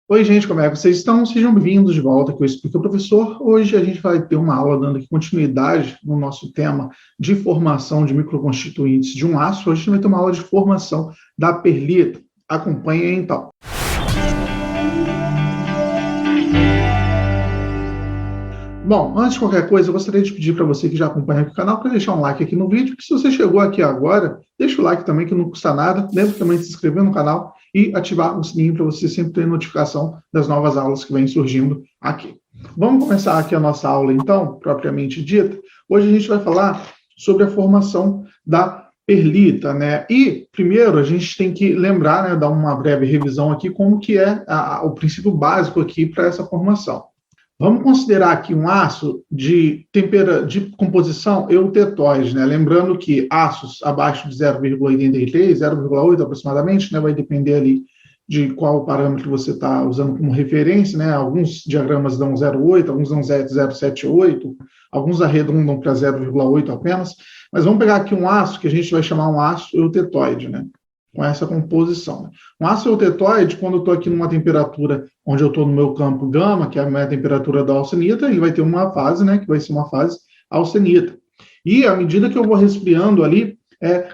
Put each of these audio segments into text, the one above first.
Oi, gente, como é que vocês estão? Sejam bem-vindos de volta aqui ao Explica Professor. Hoje a gente vai ter uma aula dando aqui continuidade no nosso tema de formação de microconstituintes de um aço. Hoje a gente vai ter uma aula de formação da perlita. Acompanhe aí, então. Bom, antes de qualquer coisa, eu gostaria de pedir para você que já acompanha aqui o canal para deixar um like aqui no vídeo, que se você chegou aqui agora, deixa o like também, que não custa nada. Lembra também de se inscrever no canal e ativar o sininho para você sempre ter notificação das novas aulas que vêm surgindo aqui. Vamos começar aqui a nossa aula, então, propriamente dita. Hoje a gente vai falar sobre a formação da perlita, né? E, primeiro, a gente tem que lembrar, né, dar uma breve revisão aqui, como que é o princípio básico aqui para essa formação. Vamos considerar aqui um aço de composição eutetóide, né? Lembrando que aços abaixo de 0,83, 0,8 aproximadamente, né? Vai depender ali de qual parâmetro você está usando como referência, né? Alguns diagramas dão 0,8, alguns dão 0,78, alguns arredondam para 0,8 apenas, mas vamos pegar aqui um aço que a gente vai chamar um aço eutetóide, né? Com essa composição. Um aço eutetóide, quando eu estou aqui numa temperatura onde eu estou no meu campo gama, que é a minha temperatura da austenita, ele vai ter uma fase, né, que vai ser uma fase austenita. E à medida que eu vou resfriando ali,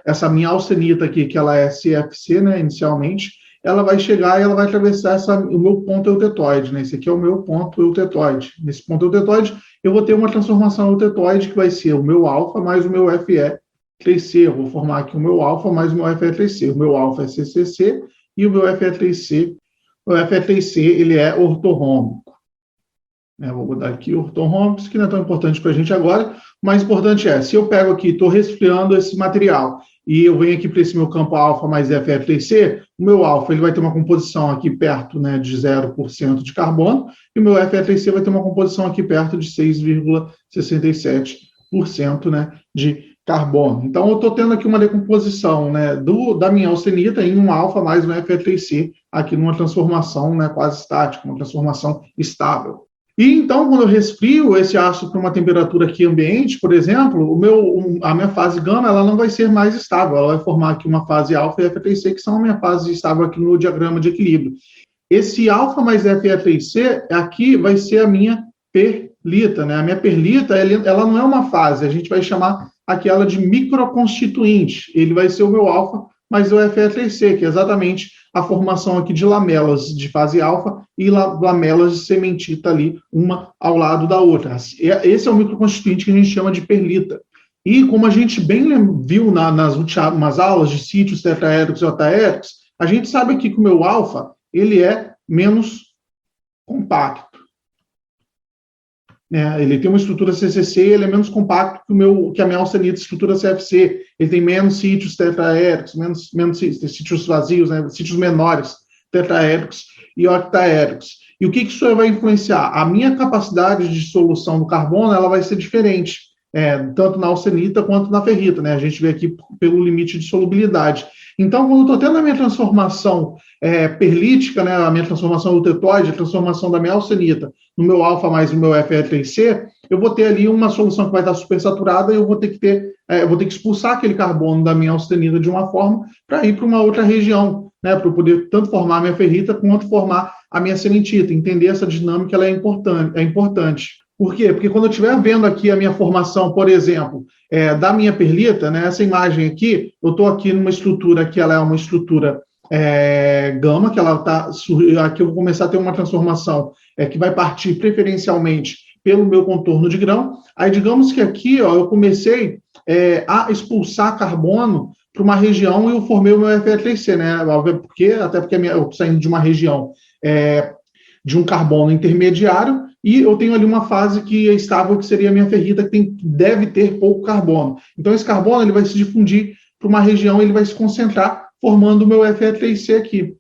essa minha austenita aqui, que ela é CFC, né, inicialmente, ela vai chegar e ela vai atravessar o meu ponto eutetóide, né? Esse aqui é o meu ponto eutetóide. Nesse ponto eutetóide, eu vou ter uma transformação eutetóide que vai ser o meu alfa mais o meu Fe 3C, eu vou formar aqui o meu alfa mais o meu Fe 3C. O meu alfa é CCC e o meu Fe 3C, ele é ortorrômbico. Vou mudar aqui ortorrômbico, que não é tão importante para a gente agora. O mais importante é, se eu pego aqui, estou resfriando esse material, e eu venho aqui para esse meu campo alfa mais Fe 3C, o meu alfa ele vai ter uma composição aqui perto, né, de 0% de carbono, e o meu Fe 3C vai ter uma composição aqui perto de 6,67%, né, de carbono. Então, eu estou tendo aqui uma decomposição, né, da minha austenita em um alfa mais um Fe 3C, aqui numa transformação, né, quase estática, uma transformação estável. E então, quando eu resfrio esse aço para uma temperatura aqui ambiente, por exemplo, a minha fase gama ela não vai ser mais estável, ela vai formar aqui uma fase alfa e Fe 3C, que são a minha fase estável aqui no diagrama de equilíbrio. Esse alfa mais Fe 3C aqui vai ser a minha perlita, né? A minha perlita, ela não é uma fase, a gente vai chamar aquela de microconstituinte. Ele vai ser o meu alfa mais o Fe 3C, que é exatamente a formação aqui de lamelas de fase alfa e lamelas de sementita ali, uma ao lado da outra. Esse é o microconstituinte que a gente chama de perlita. E como a gente bem viu nas últimas aulas de sítios tetraédricos e octaédricos, a gente sabe aqui que o meu alfa ele é menos compacto. Ele tem uma estrutura CCC, ele é menos compacto que a minha austenita estrutura CFC. Ele tem menos sítios tetraédricos, menos sítios vazios, né, sítios menores tetraédricos e octaédricos. E o que isso vai influenciar? A minha capacidade de dissolução do carbono ela vai ser diferente, tanto na austenita quanto na ferrita, né? A gente vê aqui pelo limite de solubilidade. Então, quando eu estou tendo a minha transformação perlítica, né, a minha transformação eutetóide, a transformação da minha austenita no meu alfa mais o meu Fe 3C, eu vou ter ali uma solução que vai estar supersaturada e eu vou ter que expulsar aquele carbono da minha austenita de uma forma para ir para uma outra região, né, para eu poder tanto formar a minha ferrita quanto formar a minha cementita. Entender essa dinâmica ela é importante. Por quê? Porque quando eu estiver vendo aqui a minha formação, por exemplo, da minha perlita, né, essa imagem aqui, eu estou aqui numa estrutura que ela é uma estrutura gama, que ela está... Aqui eu vou começar a ter uma transformação que vai partir preferencialmente pelo meu contorno de grão. Aí, digamos que aqui eu comecei a expulsar carbono para uma região e eu formei o meu Fe 3C, né? Até porque eu estou saindo de uma região de um carbono intermediário, e eu tenho ali uma fase que é estável, que seria a minha ferrita, que deve ter pouco carbono. Então, esse carbono ele vai se difundir para uma região, ele vai se concentrar, formando o meu Fe 3C aqui.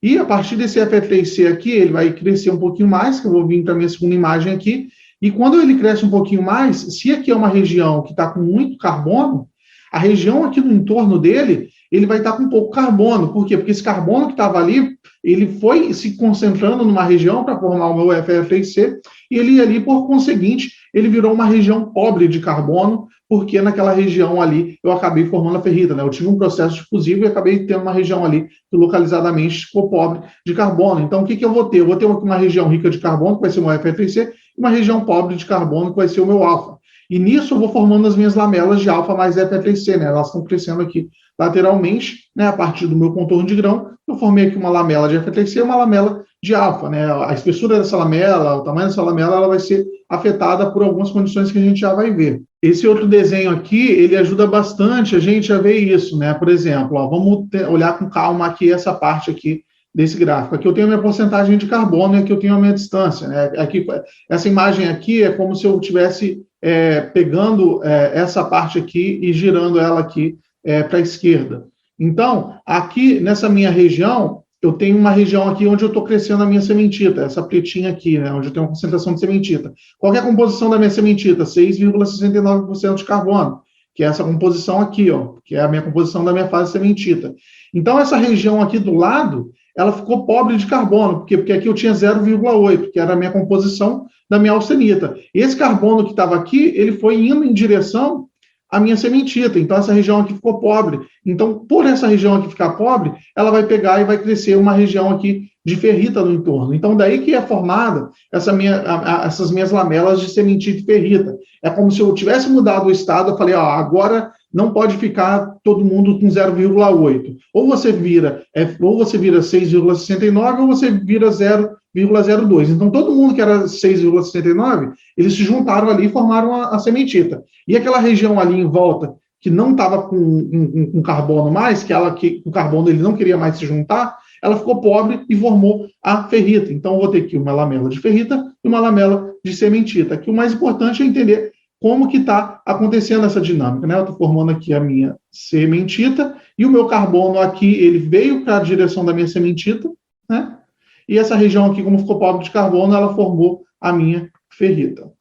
E a partir desse Fe 3C aqui, ele vai crescer um pouquinho mais, que eu vou vir para a minha segunda imagem aqui, e quando ele cresce um pouquinho mais, se aqui é uma região que está com muito carbono, a região aqui no entorno dele, ele vai estar com pouco carbono. Por quê? Porque esse carbono que estava ali, ele foi se concentrando numa região para formar o meu FFIC, e ele ali, por conseguinte, ele virou uma região pobre de carbono, porque naquela região ali eu acabei formando a ferrita, né? Eu tive um processo difusivo e acabei tendo uma região ali que localizadamente ficou pobre de carbono. Então, o que eu vou ter? Eu vou ter uma região rica de carbono, que vai ser o meu FFIC, e uma região pobre de carbono, que vai ser o meu alfa. E nisso eu vou formando as minhas lamelas de alfa mais FFIC, né? Elas estão crescendo aqui lateralmente, né? A partir do meu contorno de grão, eu formei aqui uma lamela de FFIC e uma lamela de alfa, né? A espessura dessa lamela, o tamanho dessa lamela, ela vai ser afetada por algumas condições que a gente já vai ver. Esse outro desenho aqui, ele ajuda bastante a gente a ver isso, né? Por exemplo, ó, vamos olhar com calma aqui essa parte aqui desse gráfico. Aqui eu tenho a minha porcentagem de carbono e aqui eu tenho a minha distância, né? Aqui, essa imagem aqui é como se eu estivesse pegando essa parte aqui e girando ela aqui para a esquerda. Então, aqui nessa minha região, eu tenho uma região aqui onde eu estou crescendo a minha sementita, essa pretinha aqui, né, onde eu tenho uma concentração de sementita. Qual é a composição da minha sementita? 6,69% de carbono, que é essa composição aqui, ó, que é a minha composição da minha fase sementita. Então, essa região aqui do lado, ela ficou pobre de carbono, porque aqui eu tinha 0,8, que era a minha composição da minha austenita. Esse carbono que estava aqui, ele foi indo em direção à minha sementita. Então, essa região aqui ficou pobre. Então, por essa região aqui ficar pobre, ela vai pegar e vai crescer uma região aqui de ferrita no entorno. Então, daí que é formada essas minhas lamelas de sementita e ferrita. É como se eu tivesse mudado o estado, eu falei, ó, agora não pode ficar todo mundo com 0,8. Ou você vira 6,69 ou você vira 0,02. Então, todo mundo que era 6,69, eles se juntaram ali e formaram a sementita. E aquela região ali em volta, que não estava com carbono mais, que o carbono ele não queria mais se juntar, ela ficou pobre e formou a ferrita. Então, eu vou ter aqui uma lamela de ferrita e uma lamela de sementita. Aqui o mais importante é entender como que está acontecendo essa dinâmica, né? Eu estou formando aqui a minha sementita e o meu carbono aqui, ele veio para a direção da minha sementita, né? E essa região aqui, como ficou pobre de carbono, ela formou a minha ferrita.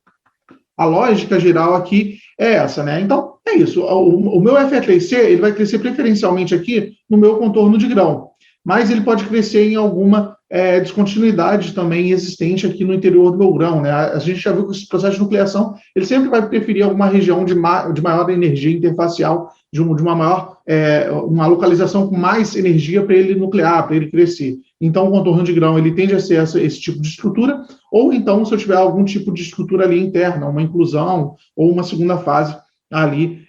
A lógica geral aqui é essa, né? Então, é isso. O meu FFIC, ele vai crescer preferencialmente aqui no meu contorno de grão, mas ele pode crescer em alguma descontinuidade também existente aqui no interior do meu grão, né? A gente já viu que esse processo de nucleação, ele sempre vai preferir alguma região de maior energia interfacial, de uma maior, uma localização com mais energia para ele nuclear, para ele crescer. Então, o contorno de grão, ele tende a ser esse tipo de estrutura, ou então, se eu tiver algum tipo de estrutura ali interna, uma inclusão ou uma segunda fase ali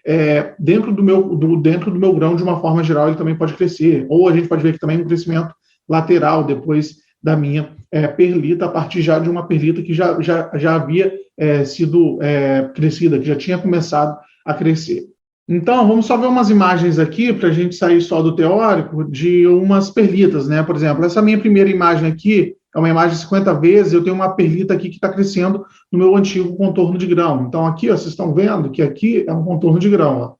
dentro do meu grão, de uma forma geral, ele também pode crescer. Ou a gente pode ver que também um crescimento lateral depois da minha perlita, a partir já de uma perlita que já havia sido crescida, que já tinha começado a crescer. Então, vamos só ver umas imagens aqui, para a gente sair só do teórico, de umas perlitas, né? Por exemplo, essa minha primeira imagem aqui é uma imagem de 50 vezes, eu tenho uma perlita aqui que está crescendo no meu antigo contorno de grão. Então, aqui, ó, vocês estão vendo que aqui é um contorno de grão, ó.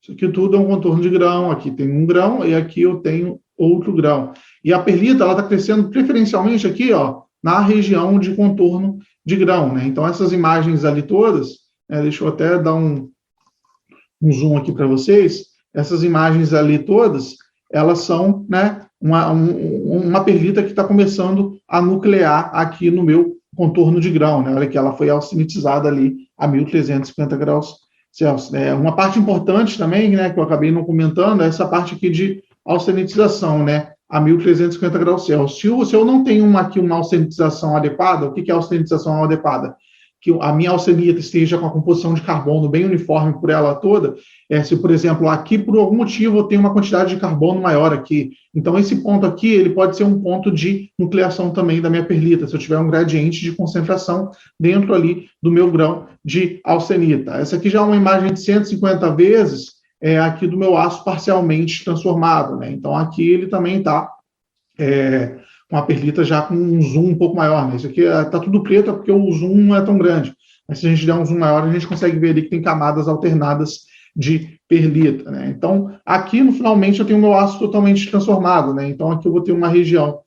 Isso aqui tudo é um contorno de grão, aqui tem um grão e aqui eu tenho outro grão. E a perlita, ela está crescendo preferencialmente aqui, ó, na região de contorno de grão, né? Então, essas imagens ali todas, deixa eu até dar um zoom aqui para vocês, essas imagens ali todas, elas são, né, uma perlita que está começando a nuclear aqui no meu contorno de grão, né? Olha que ela foi austenitizada ali a 1.350 graus Celsius. Uma parte importante também, né, que eu acabei não comentando, é essa parte aqui de austenitização, né, a 1.350 graus Celsius. Se eu não tenho aqui uma austenitização adequada, o que é austenitização adequada? Que a minha austenita esteja com a composição de carbono bem uniforme por ela toda, se, por exemplo, aqui, por algum motivo, eu tenho uma quantidade de carbono maior aqui, então esse ponto aqui, ele pode ser um ponto de nucleação também da minha perlita, se eu tiver um gradiente de concentração dentro ali do meu grão de austenita. Essa aqui já é uma imagem de 150 vezes, aqui do meu aço parcialmente transformado, né? Então, aqui ele também está com a perlita já com um zoom um pouco maior, né? Isso aqui está tudo preto, é porque o zoom não é tão grande. Mas se a gente der um zoom maior, a gente consegue ver ali que tem camadas alternadas de perlita, né? Então, aqui, finalmente, eu tenho o meu aço totalmente transformado, né? Então, aqui eu vou ter uma região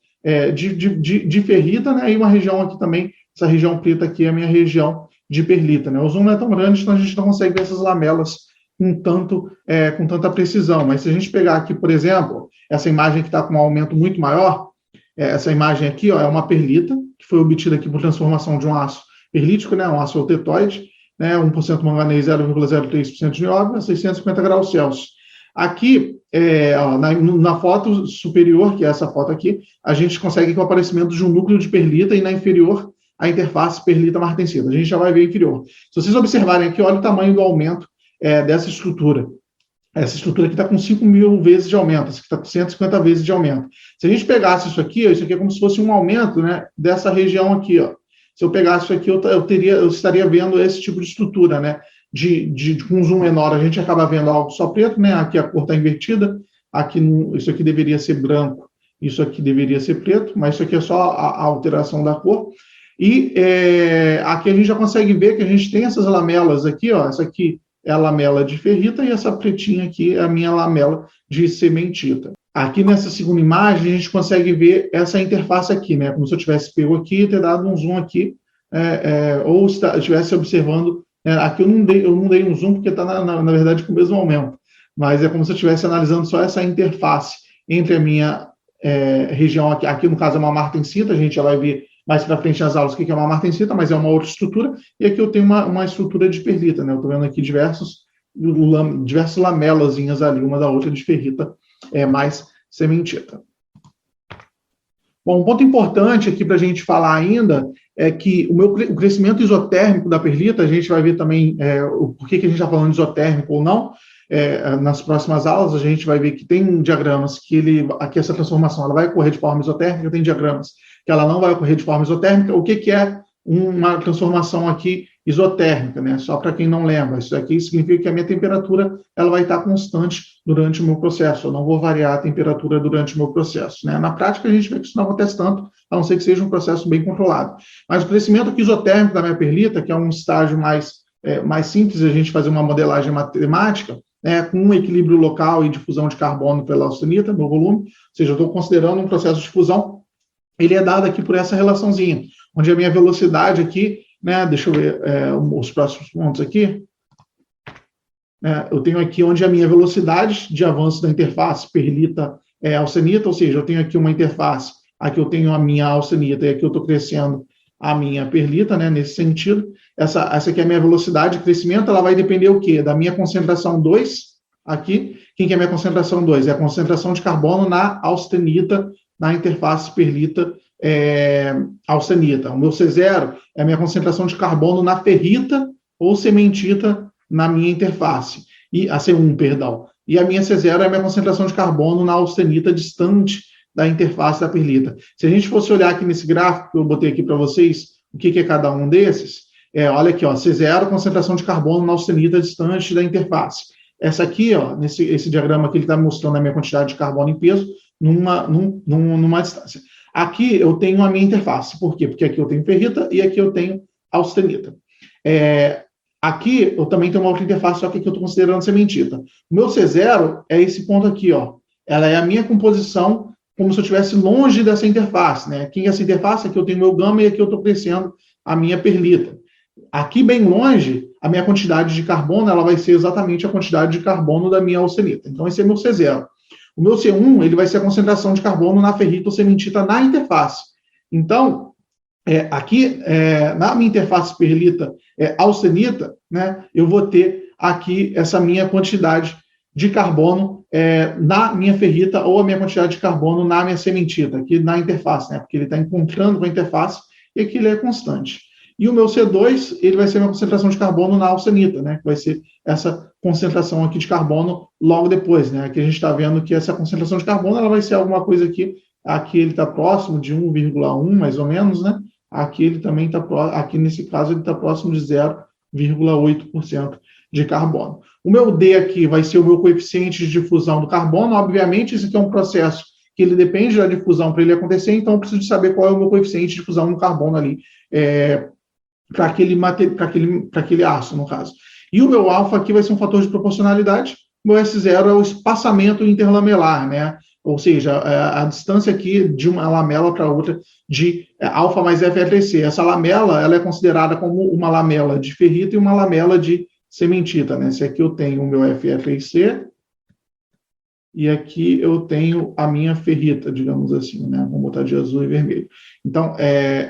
de ferrita, né? E uma região aqui também, essa região preta aqui é a minha região de perlita, né? O zoom não é tão grande, então a gente não consegue ver essas lamelas com tanta precisão. Mas se a gente pegar aqui, por exemplo, essa imagem que está com um aumento muito maior, essa imagem aqui, ó, é uma perlita, que foi obtida aqui por transformação de um aço perlítico, né, um aço tetóide, né, 1% manganês, 0,03% de nióbio, a 650 graus Celsius. Aqui, ó, na foto superior, que é essa foto aqui, a gente consegue o aparecimento de um núcleo de perlita e na inferior a interface perlita-martensita. A gente já vai ver a inferior. Se vocês observarem aqui, olha o tamanho do aumento dessa estrutura. Essa estrutura aqui está com 5.000 vezes de aumento, essa aqui está com 150 vezes de aumento. Se a gente pegasse isso aqui é como se fosse um aumento, né, dessa região aqui, ó. Se eu pegasse isso aqui, eu estaria vendo esse tipo de estrutura, né? Com um zoom menor, a gente acaba vendo algo só preto, né? Aqui a cor está invertida, isso aqui deveria ser branco, isso aqui deveria ser preto, mas isso aqui é só a alteração da cor. E aqui a gente já consegue ver que a gente tem essas lamelas aqui, ó. Essa aqui é a lamela de ferrita e essa pretinha aqui é a minha lamela de cementita. Aqui nessa segunda imagem, a gente consegue ver essa interface aqui, né? Como se eu tivesse pego aqui e ter dado um zoom aqui, ou estivesse observando. Aqui eu não dei um zoom porque está, na verdade, com o mesmo aumento. Mas é como se eu estivesse analisando só essa interface entre a minha região aqui no caso é uma martensita, a gente já vai ver mais para frente nas aulas o que é uma martensita, mas é uma outra estrutura, e aqui eu tenho uma estrutura de perlita, né? Eu estou vendo aqui diversas lamelazinhas ali, uma da outra de ferrita, mais cementita. Bom, um ponto importante aqui para a gente falar ainda é que o crescimento isotérmico da perlita, a gente vai ver também o porquê que a gente está falando de isotérmico ou não. Nas próximas aulas a gente vai ver que tem diagramas que aqui essa transformação ela vai ocorrer de forma isotérmica, tem diagramas que ela não vai ocorrer de forma isotérmica. O que é uma transformação aqui isotérmica, né? Só para quem não lembra, isso aqui significa que a minha temperatura ela vai estar constante durante o meu processo, eu não vou variar a temperatura durante o meu processo, né? Na prática, a gente vê que isso não acontece tanto, a não ser que seja um processo bem controlado. Mas o crescimento aqui isotérmico da minha perlita, que é um estágio mais simples de a gente fazer uma modelagem matemática, com um equilíbrio local e difusão de carbono pela austenita, no volume, ou seja, eu estou considerando um processo de fusão, ele é dado aqui por essa relaçãozinha, onde a minha velocidade aqui, né, deixa eu ver os próximos pontos aqui, eu tenho aqui onde a minha velocidade de avanço da interface perlita-austenita, ou seja, eu tenho aqui uma interface, aqui eu tenho a minha austenita e aqui eu estou crescendo a minha perlita, né, nesse sentido. Essa aqui é a minha velocidade de crescimento, ela vai depender o quê? Da minha concentração 2 aqui. Quem que é a minha concentração 2? É a concentração de carbono na austenita, na interface perlita-austenita. O meu C0 é a minha concentração de carbono na ferrita ou cementita na minha interface. E a C1, perdão. E a minha C0 é a minha concentração de carbono na austenita distante da interface da perlita. Se a gente fosse olhar aqui nesse gráfico que eu botei aqui para vocês, o que é cada um desses, olha aqui, ó, C0, concentração de carbono na austenita distante da interface. Essa aqui, ó, esse diagrama aqui, ele está mostrando a minha quantidade de carbono em peso numa distância. Aqui eu tenho a minha interface. Por quê? Porque aqui eu tenho ferrita e aqui eu tenho austenita. Aqui eu também tenho uma outra interface, só que aqui eu estou considerando cementita. O meu C0 é esse ponto aqui, ó. Ela é a minha composição como se eu estivesse longe dessa interface, né? Aqui essa interface, aqui eu tenho meu gama e aqui eu estou crescendo a minha perlita. Aqui bem longe, a minha quantidade de carbono, ela vai ser exatamente a quantidade de carbono da minha austenita. Então esse é meu C0. O meu C1, ele vai ser a concentração de carbono na ferrita ou cementita na interface. Então, aqui, na minha interface perlita-austenita, né, eu vou ter aqui essa minha quantidade de carbono na minha ferrita ou a minha quantidade de carbono na minha cementita, aqui na interface, né, porque ele está encontrando com a interface e aqui ele é constante. E o meu C2, ele vai ser a minha concentração de carbono na austenita, né, que vai ser essa concentração aqui de carbono logo depois, né? Aqui a gente está vendo que essa concentração de carbono ela vai ser alguma coisa aqui ele está próximo de 1,1, mais ou menos, né? Aqui ele também está aqui nesse caso ele está próximo de 0,8% de carbono. O meu D aqui vai ser o meu coeficiente de difusão do carbono. Obviamente, isso aqui é um processo que ele depende da difusão para ele acontecer, então eu preciso de saber qual é o meu coeficiente de difusão do carbono ali para aquele aço, no caso. E o meu alfa aqui vai ser um fator de proporcionalidade. O meu S0 é o espaçamento interlamelar, né? Ou seja, a distância aqui de uma lamela para outra de alfa mais FLC. Essa lamela ela é considerada como uma lamela de ferrita e uma lamela de sementita, né? Se aqui eu tenho o meu Fe3C e aqui eu tenho a minha ferrita, digamos assim, né? Vamos botar de azul e vermelho. Então,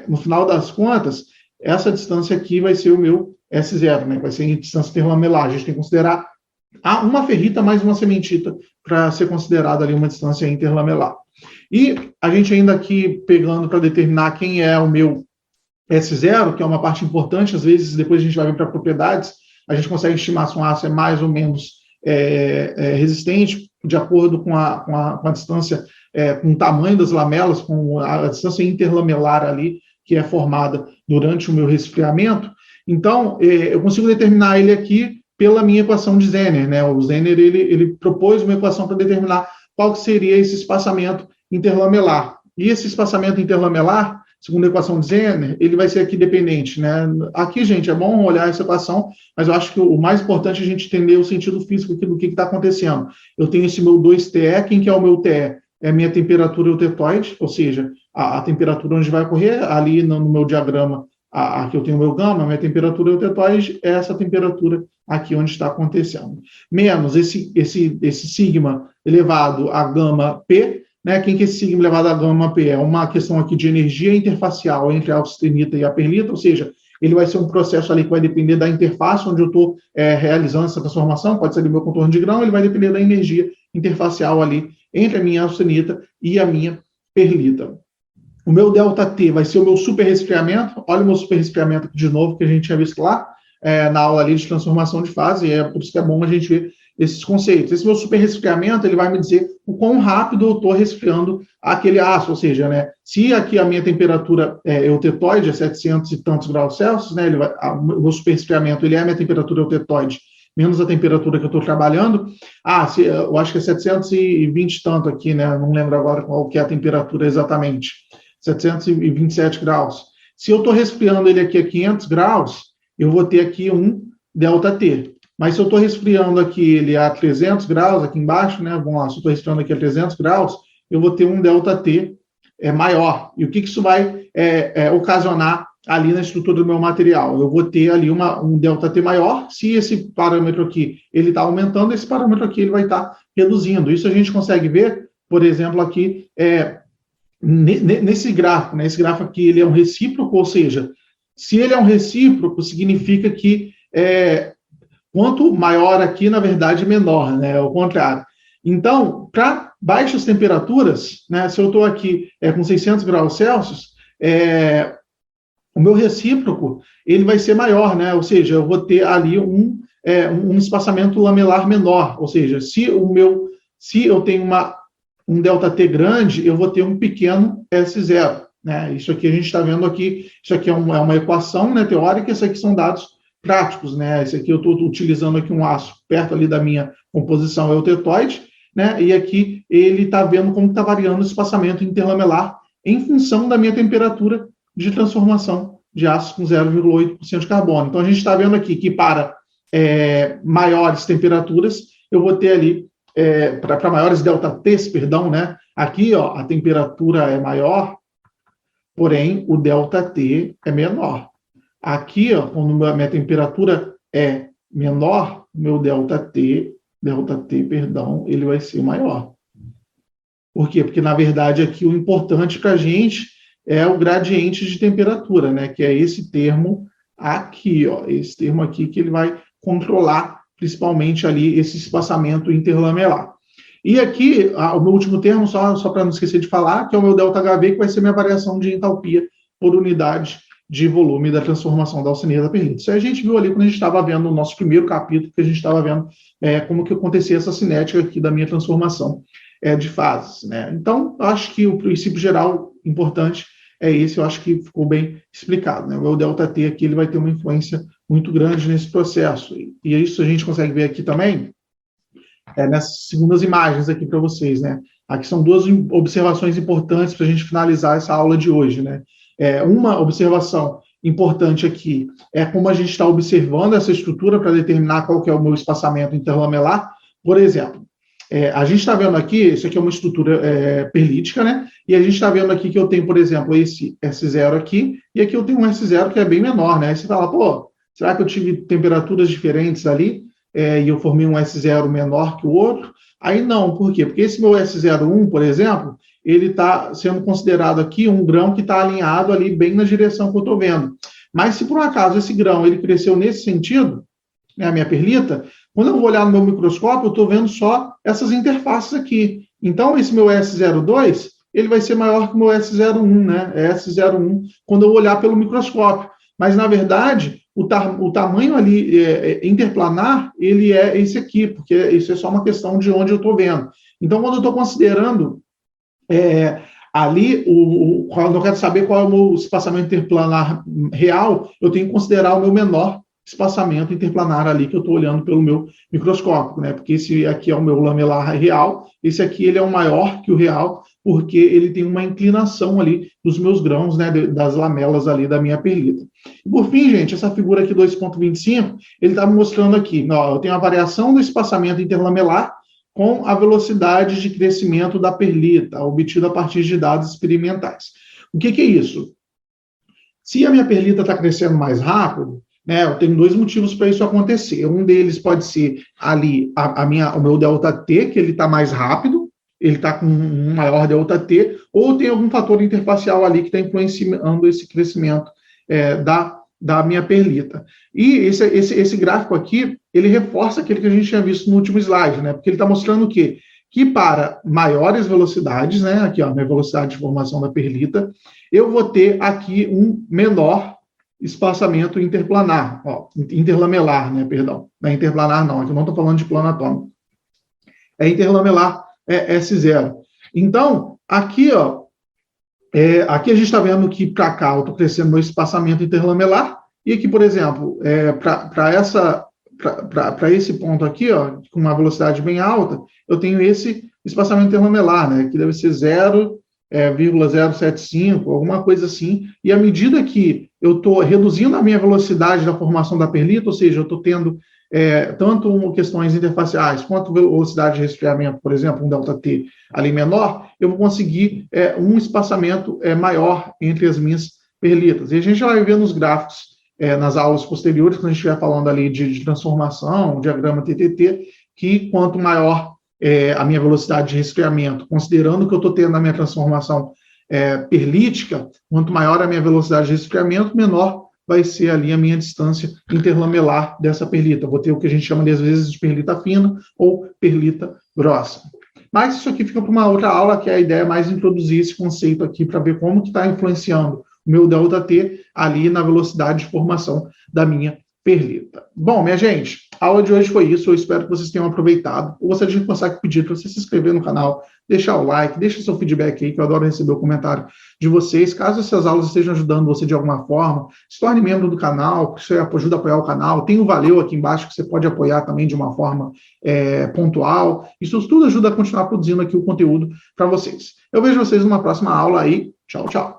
no final das contas, essa distância aqui vai ser o meu S0, né? Vai ser a distância interlamelar. A gente tem que considerar uma ferrita mais uma sementita para ser considerada ali uma distância interlamelar. E a gente ainda aqui pegando para determinar quem é o meu S0, que é uma parte importante, às vezes depois a gente vai ver para propriedades, a gente consegue estimar se um aço é mais ou menos resistente, de acordo com a distância, com o tamanho das lamelas, com a distância interlamelar ali, que é formada durante o meu resfriamento. Então, eu consigo determinar ele aqui pela minha equação de Zener, né? O Zener, ele propôs uma equação para determinar qual que seria esse espaçamento interlamelar. E esse espaçamento interlamelar, segundo a equação de Zener, ele vai ser aqui dependente, né? Aqui, gente, é bom olhar essa equação, mas eu acho que o mais importante é a gente entender o sentido físico aqui do que está acontecendo. Eu tenho esse meu 2TE, quem que é o meu TE? É a minha temperatura eutetoide, ou seja, a temperatura onde vai ocorrer, ali no meu diagrama, aqui eu tenho o meu gama, a minha temperatura eutetoide é essa temperatura aqui onde está acontecendo. Menos esse sigma elevado a gama P, né? Quem que é esse sigma elevado a gama P? É uma questão aqui de energia interfacial entre a austenita e a perlita, ou seja, ele vai ser um processo ali que vai depender da interface onde eu estou realizando essa transformação, pode ser ali o meu contorno de grão, ele vai depender da energia interfacial ali entre a minha austenita e a minha perlita. O meu ΔT vai ser o meu superresfriamento. Olha o meu superresfriamento aqui de novo, que a gente tinha visto lá na aula ali de transformação de fase, e é por isso que é bom a gente ver esses conceitos. Esse meu superresfriamento, ele vai me dizer o quão rápido eu estou resfriando aquele aço, ou seja, né, se aqui a minha temperatura eutetoide é 700 e tantos graus Celsius, né, o meu superresfriamento ele é a minha temperatura eutetoide menos a temperatura que eu estou trabalhando. Eu acho que é 720 e tanto aqui, né, não lembro agora qual que é a temperatura exatamente. 727 graus. Se eu estou resfriando ele aqui a 500 graus, eu vou ter aqui um ΔT. Mas se eu estou resfriando aqui ele a 300 graus, aqui embaixo, né? Vamos lá, se eu estou resfriando aqui a 300 graus, eu vou ter um ΔT maior. E o que isso vai ocasionar ali na estrutura do meu material? Eu vou ter ali um ΔT maior. Se esse parâmetro aqui ele está aumentando, esse parâmetro aqui ele vai estar reduzindo. Isso a gente consegue ver, por exemplo, aqui nesse gráfico, né? Esse gráfico aqui ele é um recíproco, ou seja, se ele é um recíproco, significa que quanto maior aqui, na verdade, menor, né? É o contrário. Então, para baixas temperaturas, né? Se eu estou aqui com 600 graus Celsius, o meu recíproco ele vai ser maior, né? Ou seja, eu vou ter ali um espaçamento lamelar menor, ou seja, se eu tenho um ΔT grande, eu vou ter um pequeno S0. Né? Isso aqui a gente está vendo aqui, isso aqui é uma equação, né, teórica, isso aqui são dados práticos. Né? Esse aqui eu estou utilizando aqui um aço perto ali da minha composição eutetoide, né? E aqui ele está vendo como está variando o espaçamento interlamelar em função da minha temperatura de transformação de aço com 0,8% de carbono. Então a gente está vendo aqui que para maiores temperaturas, eu vou ter ali para maiores ΔTs, perdão, né? Aqui, ó, a temperatura é maior, porém o ΔT é menor. Aqui, ó, quando a minha temperatura é menor, meu ΔT, ele vai ser maior. Por quê? Porque, na verdade, aqui o importante para a gente é o gradiente de temperatura, né? Que é esse termo aqui, ó, esse termo aqui que ele vai controlar principalmente ali esse espaçamento interlamelar. E aqui, o meu último termo, só para não esquecer de falar, que é o meu ΔHV, que vai ser minha variação de entalpia por unidade de volume da transformação da austenita da perlita. Isso aí a gente viu ali quando a gente estava vendo o nosso primeiro capítulo, que a gente estava vendo como que acontecia essa cinética aqui da minha transformação de fases. Né? Então, acho que o princípio geral importante é esse, eu acho que ficou bem explicado. Né? O ΔT aqui ele vai ter uma influência muito grande nesse processo. E isso a gente consegue ver aqui também, nessas segundas imagens aqui para vocês. Né? Aqui são duas observações importantes para a gente finalizar essa aula de hoje. Né? Uma observação importante aqui é como a gente está observando essa estrutura para determinar qual que é o meu espaçamento interlamelar. Por exemplo, a gente está vendo aqui, isso aqui é uma estrutura perlítica, né? E a gente está vendo aqui que eu tenho, por exemplo, esse S0 aqui, e aqui eu tenho um S0 que é bem menor, né? Aí você fala, pô, Será que eu tive temperaturas diferentes ali e eu formei um S0 menor que o outro? Aí não, por quê? Porque esse meu S01, por exemplo, ele está sendo considerado aqui um grão que está alinhado ali bem na direção que eu estou vendo. Mas se por um acaso esse grão ele cresceu nesse sentido, né, a minha perlita, quando eu vou olhar no meu microscópio, eu estou vendo só essas interfaces aqui. Então, esse meu S02, ele vai ser maior que o meu S01, né? S01, quando eu olhar pelo microscópio. Mas, na verdade, o tamanho ali interplanar, ele é esse aqui, porque isso é só uma questão de onde eu estou vendo. Então, quando eu estou considerando ali, quando eu quero saber qual é o meu espaçamento interplanar real, eu tenho que considerar o meu menor espaçamento interplanar ali que eu estou olhando pelo meu microscópio, né? Porque esse aqui é o meu lamelar real, esse aqui ele é o maior que o real, porque ele tem uma inclinação ali dos meus grãos, né? Das lamelas ali da minha perlita. E por fim, gente, essa figura aqui 2.25, ele está me mostrando aqui, ó, eu tenho a variação do espaçamento interlamelar com a velocidade de crescimento da perlita, obtida a partir de dados experimentais. O que é isso? Se a minha perlita está crescendo mais rápido, né, eu tenho dois motivos para isso acontecer. Um deles pode ser ali o meu ΔT, que ele está mais rápido, ele está com um maior ΔT, ou tem algum fator interfacial ali que está influenciando esse crescimento da minha perlita. E esse gráfico aqui, ele reforça aquele que a gente tinha visto no último slide, né? Porque ele está mostrando o quê? Que para maiores velocidades, né? Aqui, ó, minha velocidade de formação da perlita, eu vou ter aqui um menor espaçamento interplanar, ó, interlamelar, né? Perdão. Não é interplanar, não, aqui eu não estou falando de plano atômico. É interlamelar, S0. Então, aqui, ó, aqui a gente está vendo que para cá eu estou crescendo meu espaçamento interlamelar, e aqui, por exemplo, para esse ponto aqui, ó, com uma velocidade bem alta, eu tenho esse espaçamento interlamelar, né, que deve ser 0,075, alguma coisa assim, e à medida que eu estou reduzindo a minha velocidade da formação da perlita, ou seja, eu estou tendo tanto questões interfaciais quanto velocidade de resfriamento, por exemplo, um ΔT ali menor, eu vou conseguir um espaçamento maior entre as minhas perlitas. E a gente vai ver nos gráficos, nas aulas posteriores, quando a gente estiver falando ali de transformação, diagrama TTT, que quanto maior a minha velocidade de resfriamento, considerando que eu estou tendo a minha transformação perlítica, quanto maior a minha velocidade de resfriamento, menor vai ser ali a minha distância interlamelar dessa perlita. Vou ter o que a gente chama, às vezes, de perlita fina ou perlita grossa. Mas isso aqui fica para uma outra aula, que é a ideia mais introduzir esse conceito aqui para ver como que está influenciando o meu ΔT ali na velocidade de formação da minha perlita. Bom, minha gente, a aula de hoje foi isso. Eu espero que vocês tenham aproveitado. Eu gostaria de passar aqui pedir para você se inscrever no canal, deixar o like, deixa seu feedback aí, que eu adoro receber o comentário de vocês. Caso essas aulas estejam ajudando você de alguma forma, se torne membro do canal, que você ajuda a apoiar o canal. Tem o Valeu aqui embaixo, que você pode apoiar também de uma forma pontual. Isso tudo ajuda a continuar produzindo aqui o conteúdo para vocês. Eu vejo vocês numa próxima aula aí. Tchau, tchau.